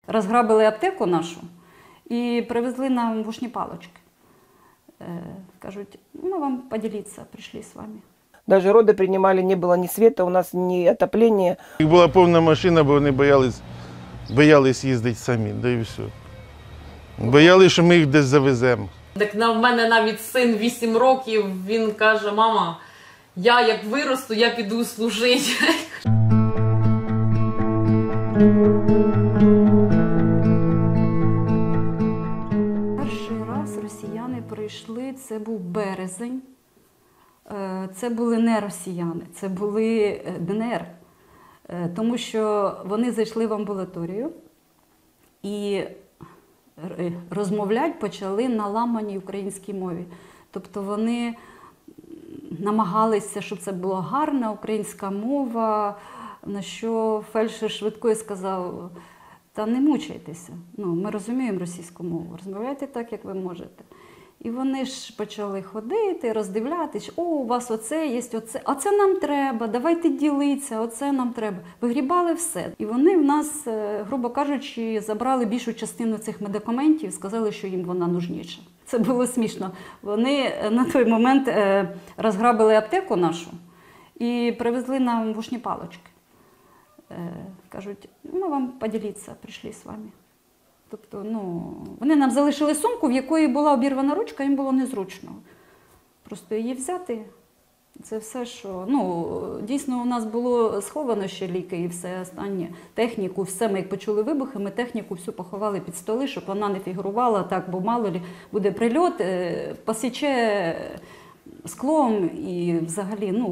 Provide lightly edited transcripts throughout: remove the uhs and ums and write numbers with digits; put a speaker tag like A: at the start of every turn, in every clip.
A: розграбили аптеку нашу і привезли нам вушні палочки. Кажуть, ми вам поділитися, прийшли з вами.
B: Даже роды принимали, не было ни света, у нас ни отопления.
C: Їх була повна машина, бо вони боялись їздити самі, да і все. Боялись, що ми їх десь завеземо.
D: Так в мене навіть син 8 років, він каже: мама, я як виросту, я піду служити.
A: Перший раз росіяни прийшли, це був березень. Це були не росіяни, це були ДНР. Тому що вони зайшли в амбулаторію і розмовляти почали на ламаній українській мові. Тобто вони намагалися, щоб це була гарна українська мова, на що фельдшер швидкої сказав: та не мучайтеся, ми розуміємо російську мову, розмовляйте так, як ви можете. І вони ж почали ходити, роздивлятись: о, у вас оце є, оце нам треба, давайте ділитися, оце нам треба. Вигрібали все. І вони в нас, грубо кажучи, забрали більшу частину цих медикаментів і сказали, що їм вона нужніша. Це було смішно. Вони на той момент розграбили аптеку нашу і привезли нам вушні палочки. Кажуть, ми вам поділитися, прийшли з вами. Тобто, вони нам залишили сумку, в якої була обірвана ручка, їм було незручно. Просто її взяти, це все, що... дійсно, у нас було сховано ще ліки і все останнє, техніку, все. Ми як почули вибухи, ми техніку всю поховали під столи, щоб вона не фігурувала так, бо мало ли буде прильот, посіче склом і взагалі,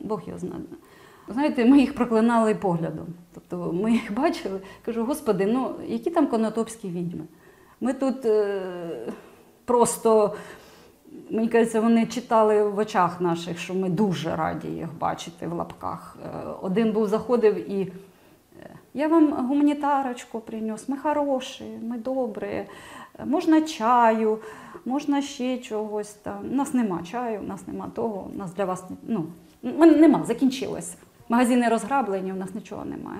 A: Бог його знає. Знаєте, ми їх проклинали поглядом. Тобто ми їх бачили, кажу: Господи, які там конотопські відьми? Ми тут просто, мені кажеться, вони читали в очах наших, що ми дуже раді їх бачити в лапках. Один був, заходив і: я вам гуманітарочку приніс, ми хороші, ми добрі, можна чаю, можна ще чогось там. У нас нема чаю, у нас нема того, у нас для вас, нема, закінчилося. Магазини розграблені, у нас нічого немає.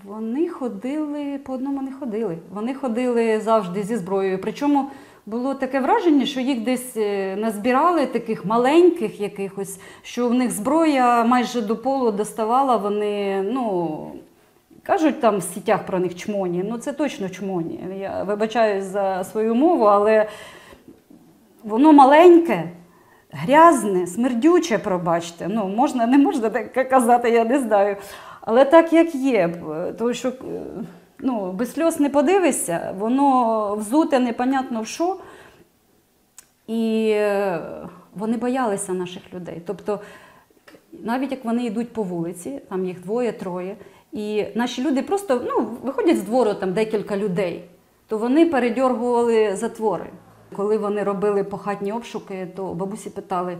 A: Вони ходили, по одному не ходили. Вони ходили завжди зі зброєю. Причому було таке враження, що їх десь назбирали, таких маленьких якихось, що в них зброя майже до полу доставала. Вони, кажуть там в сітях про них чмоні, це точно чмоні. Я вибачаюсь за свою мову, але воно маленьке, грязне, смердюче, пробачте. Можна, не можна так казати, я не знаю. Але так, як є. Тому що без сльоз не подивишся, воно взуте непонятно в що. І вони боялися наших людей. Тобто, навіть як вони йдуть по вулиці, там їх двоє-троє, і наші люди просто, виходять з двору там декілька людей, то вони передьоргували затвори. Коли вони робили похатні обшуки, то бабусі питали: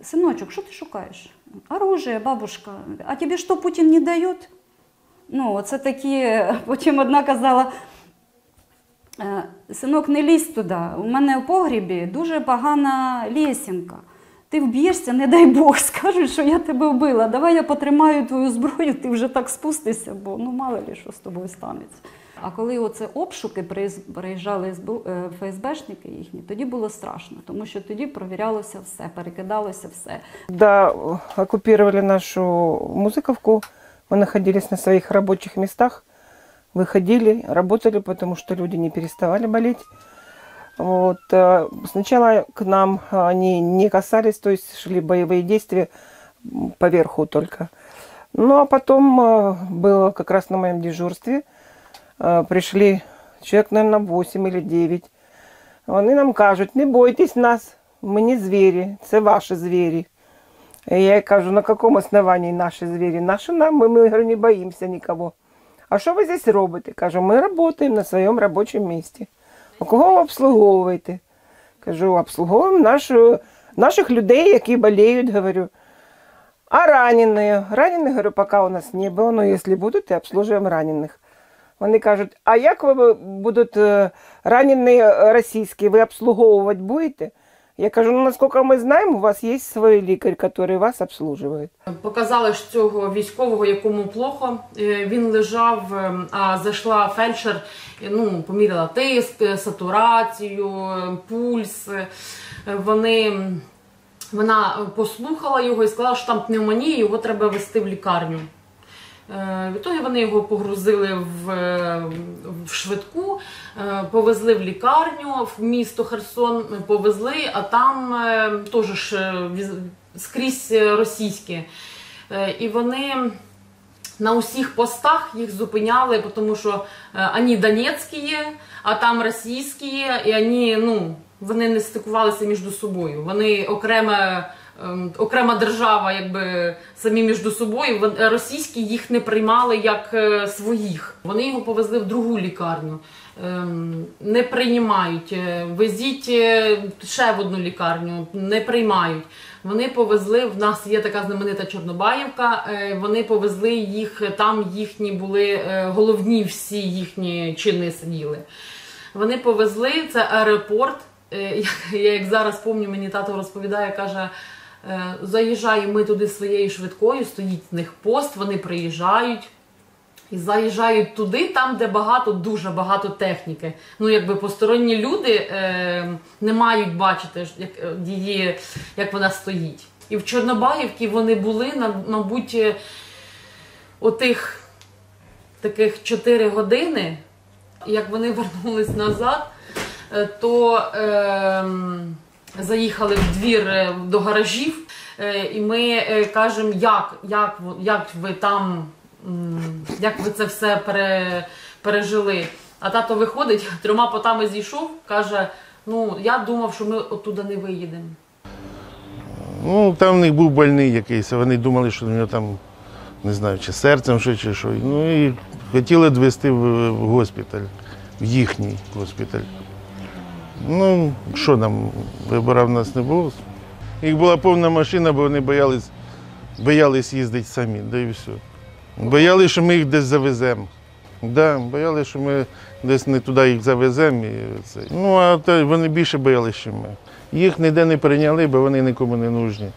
A: синочок, що ти шукаєш? Оружие, бабушка. А тобі що, Путін не дає? Оце такі. Потім одна казала: синок, не лізь туди, у мене в погрібі дуже погана лесенка. Ти вб'єшся, не дай Бог, скажуть, що я тебе вбила. Давай я потримаю твою зброю, ти вже так спустишся, бо мало ли що з тобою станеться. А коли оце обшуки, приїжджали ФСБшники їхні, тоді було страшно, тому що тоді провірялося все, перекидалося все.
B: Когда оккупировали нашу Музыковку, мы находились на своих рабочих местах, выходили, работали, потому что люди не переставали болеть. Сначала к нам они не касались, то есть шли боевые действия поверху только. А потом было как раз на моем дежурстве, пришли человек, наверное, 8 или 9. Вони нам кажуть: не бойтесь нас, ми не звірі, це ваші звірі. І я кажу: на якому основанні наші звірі? Наші нам, ми говорю, не боїмося нікого. А що ви здесь робите? Кажу: ми працюємо на своєму робочому місці. А кого ви обслуговуєте? Кажу: обслуговуємо наших людей, які болеють, говорю. А ранені? Ранених, говорю, поки у нас не було, але якщо будуть, то обслужуємо ранених. Вони кажуть: а як ви будуть ранені російські, ви обслуговувати будете? Я кажу, ну, насколько мы знаем, у вас есть свой лекарь, который вас обслуживает.
D: Показали ж цього військового, якому плохо. Він лежав, а зайшла фельдшер, ну, поміряла тиск, сатурацію, пульс. Вона послухала його і сказала, що там пневмонія, його треба везти в лікарню. Відтоді вони його погрузили в швидку, повезли в лікарню, в місто Херсон повезли, а там теж ж скрізь російські. І вони на усіх постах їх зупиняли, тому що вони донецькі є, а там російські є, і вони не стикувалися між собою. Вони окрема держава, якби самі між собою. Російські їх не приймали як своїх. Вони його повезли в другу лікарню. Не приймають. Везіть ще в одну лікарню. Не приймають. Вони повезли, в нас є така знаменита Чорнобаївка, вони повезли їх, там їхні були головні всі їхні чини сиділи. Вони повезли, це аеропорт. Я як зараз пам'ятаю, мені тато розповідає, каже, заїжджаємо ми туди своєю швидкою, стоїть в них пост, вони приїжджають і заїжджають туди, там, де дуже багато техніки. Ну, якби посторонні люди не мають бачити, як вона стоїть. І в Чорнобаївці вони були, мабуть, отих таких 4 години, як вони вернулись назад, то заїхали в двір до гаражів, і ми кажемо, як ви там, як ви це все пережили. А тато виходить, 3 потами зійшов, каже, ну, я думав, що ми оттуда не виїдемо.
C: Ну, там в них був больний якийсь, а вони думали, що у нього там, не знаю, чи серцем що, чи що. Ну і хотіли відвезти в госпіталь, в їхній госпіталь. Ну, що нам, вибору в нас не було. Їх була повна машина, бо вони боялись їздити самі, да і все. Боялися, що ми їх десь завеземо. Да, боялися, що ми десь не туди їх завеземо. Ну, а вони більше боялися, ніж ми. Їх ніде не прийняли, бо вони нікому не нужні.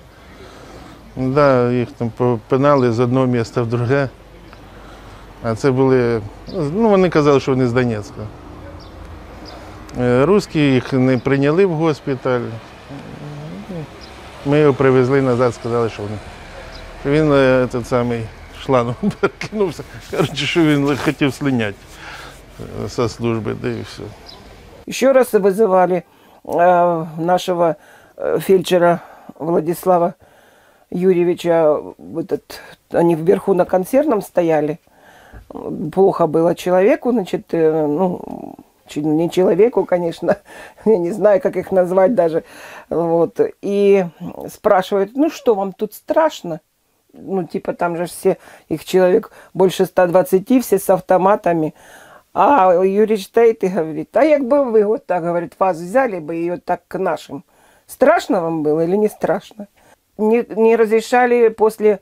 C: Да, їх там попинали з одного міста в друге. А це були, ну, вони казали, що вони з Донецька. Русські їх не прийняли в госпіталь. Ми його привезли назад, сказали, що він той самий шлангом перекинувся. Кажуть, що він хотів слиняти зі служби, да і все.
B: Еще раз вызывали нашего фельдшера Владислава Юрьевича. Они вверху на консервном стояли. Плохо было человеку, значит, ну, не человеку, конечно, я не знаю, как их назвать даже. Вот. И спрашивают, ну что, вам тут страшно? Ну, типа, там же все, их человек больше 120, все с автоматами. А Юрий стоит и говорит, а як бы вы вот так, говорит, вас взяли бы ее так к нашим. Страшно вам было или не страшно? Не разрешали после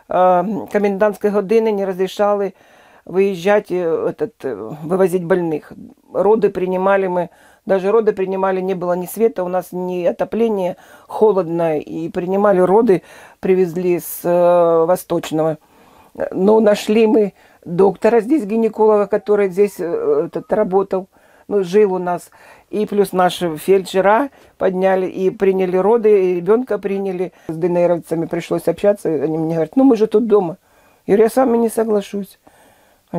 B: комендантской годины, не разрешали выезжать, вывозить больных. Роды принимали мы, даже роды принимали, не было ни света, у нас ни отопления, холодно, и принимали роды, привезли с Восточного. Но нашли мы доктора здесь, гинеколога, который здесь работал, ну, жил у нас. И плюс наши фельдшера подняли и приняли роды, и ребенка приняли. С ДНРовцами пришлось общаться, они мне говорят, ну мы же тут дома. Я говорю, я с вами не соглашусь.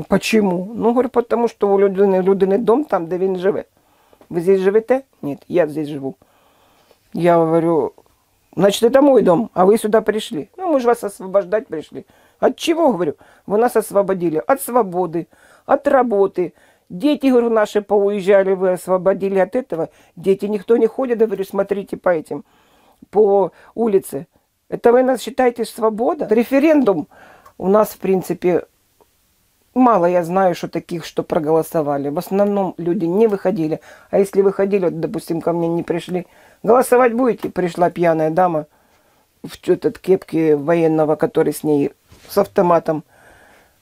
B: Почему? Ну, говорю, потому что у людини дом там, де він живе. Вы здесь живете? Нет, я здесь живу. Я говорю, значит, это мой дом, а вы сюда пришли. Ну, мы же вас освобождать пришли. От чего, говорю? Вы нас освободили. От свободы, от работы. Дети, говорю, наши поуезжали, вы освободили от этого. Дети, никто не ходит, говорю, смотрите по улице. Это вы нас считаете свобода? Референдум у нас, в принципе, мало я знаю, что таких, что проголосовали. В основном люди не выходили. А если выходили, вот, допустим, ко мне не пришли, голосовать будете? Пришла пьяная дама в кепке военного, который с ней, с автоматом.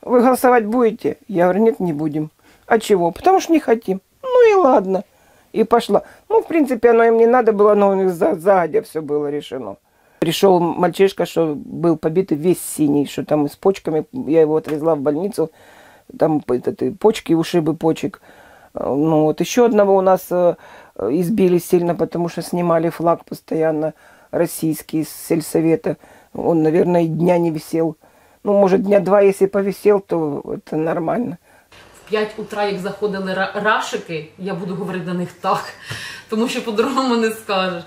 B: Вы голосовать будете? Я говорю, нет, не будем. А чего? Потому что не хотим. Ну и ладно. и пошла. Ну, в принципе, оно им не надо было, но у них загодя все было решено. Пришел мальчишка, что был побитый весь синий, что там с почками, я его отвезла в больницу, там почки, ушибы почек. Ну вот еще одного у нас избили сильно, потому что снимали флаг постоянно российский с сельсовета. Он, наверное, и дня не висел. Ну, может, дня два, если повисел, то это нормально.
D: В 5 утра, як заходили рашики, я буду говорити до них так, тому що по-другому не скажеш,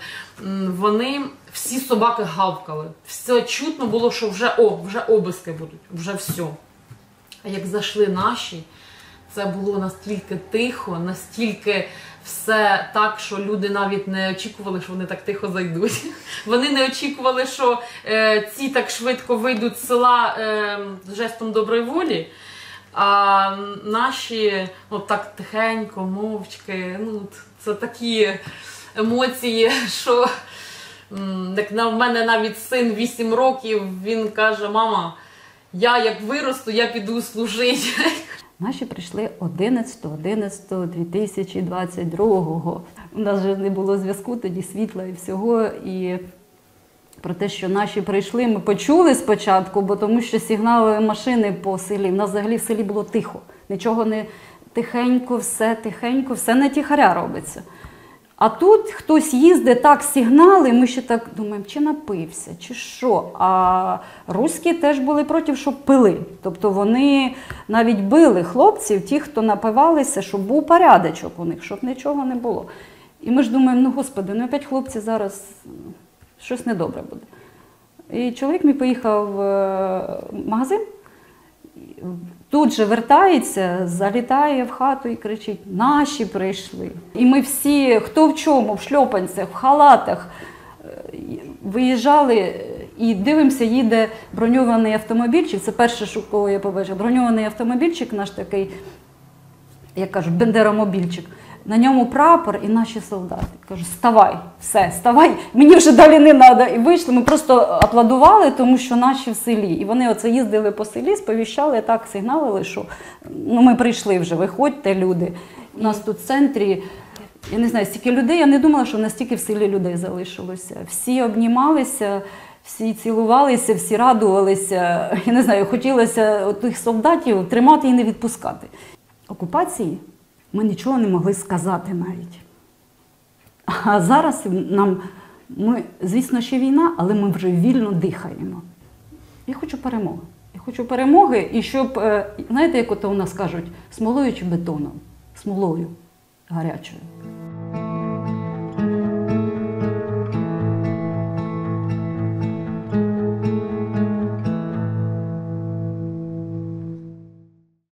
D: вони, всі собаки гавкали. Все чутно було, що вже обиски будуть, вже все. А як зайшли наші, це було настільки тихо, настільки все так, що люди навіть не очікували, що вони так тихо зайдуть. Вони не очікували, що ці так швидко вийдуть з села жестом доброї волі, а наші так тихенько, мовчки. Ну, це такі емоції, що як в мене навіть син 8 років, він каже: мама, я як виросту, я піду служити.
A: Наші прийшли 11.11.2022. У нас вже не було зв'язку, тоді світла і всього. І про те, що наші прийшли, ми почули спочатку, бо тому що сигнали машини по селі. У нас взагалі в селі було тихо. Нічого не тихенько, все не тихаря робиться. А тут хтось їздить, так сигнали, ми ще так думаємо, чи напився, чи що. А руські теж були проти, щоб пили. Тобто вони навіть били хлопців, ті, хто напивалися, щоб був порядочок у них, щоб нічого не було. І ми ж думаємо, ну господи, ну опять хлопці зараз щось недобре буде. І чоловік мій поїхав в магазин, тут же вертається, залітає в хату і кричить: наші прийшли. І ми всі, хто в чому, в шльопанцях, в халатах, виїжджали і дивимося, їде броньований автомобільчик. Це перше, що кого я побачила. Броньований автомобільчик наш такий, як кажуть, бендеромобільчик. На ньому прапор і наші солдати. Кажу: вставай, все, вставай, мені вже далі не треба. І вийшли, ми просто аплодували, тому що наші в селі. І вони оце їздили по селі, сповіщали, так сигналили, що ну, ми прийшли вже, виходьте, люди. У нас тут в центрі, я не знаю, стільки людей, я не думала, що настільки в селі людей залишилося. Всі обнімалися, всі цілувалися, всі радувалися. Я не знаю, хотілося тих солдатів тримати і не відпускати. Окупації ми нічого не могли сказати навіть. А зараз звісно, ще війна, але ми вже вільно дихаємо. Я хочу перемоги. Я хочу перемоги, і щоб, знаєте, як ото у нас кажуть, смолою чи бетоном? Смолою гарячою.